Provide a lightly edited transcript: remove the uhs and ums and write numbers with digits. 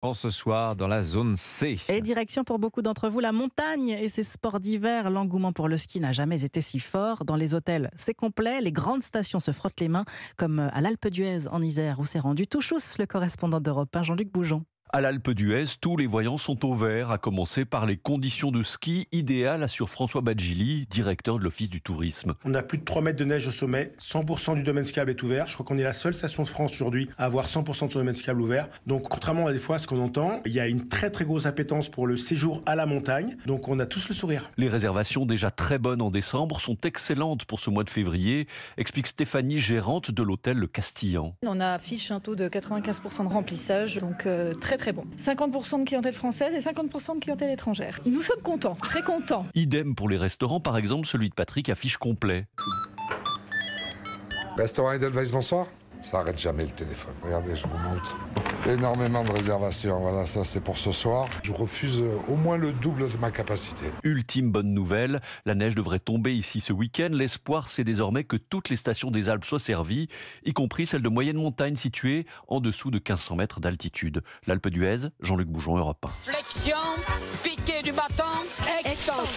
Ce soir dans la zone C. Et direction pour beaucoup d'entre vous la montagne et ses sports d'hiver. L'engouement pour le ski n'a jamais été si fort. Dans les hôtels, c'est complet. Les grandes stations se frottent les mains, comme à l'Alpe d'Huez en Isère, où s'est rendu tout chousse le correspondant d'Europe 1, Jean-Luc Boujon. À l'Alpe d'Huez, tous les voyants sont au vert, à commencer par les conditions de ski idéales, assure François Badjili, directeur de l'Office du tourisme. On a plus de 3 mètres de neige au sommet, 100% du domaine skiable est ouvert. Je crois qu'on est la seule station de France aujourd'hui à avoir 100% de domaine skiable ouvert. Donc contrairement à des fois à ce qu'on entend, il y a une très très grosse appétence pour le séjour à la montagne. Donc on a tous le sourire. Les réservations déjà très bonnes en décembre sont excellentes pour ce mois de février, explique Stéphanie, gérante de l'hôtel Le Castillan. On affiche un taux de 95% de remplissage, donc très très bon. 50% de clientèle française et 50% de clientèle étrangère. Nous sommes contents, très contents. Idem pour les restaurants, par exemple celui de Patrick affiche complet. Restaurant Edelweiss, bonsoir. Ça arrête jamais le téléphone. Regardez, je vous montre. Énormément de réservations. Voilà, ça c'est pour ce soir. Je refuse au moins le double de ma capacité. Ultime bonne nouvelle, la neige devrait tomber ici ce week-end. L'espoir, c'est désormais que toutes les stations des Alpes soient servies, y compris celles de moyenne montagne situées en dessous de 1500 mètres d'altitude. L'Alpe d'Huez, Jean-Luc Boujon, Europe 1. Flexion, piqué du bâton, extension.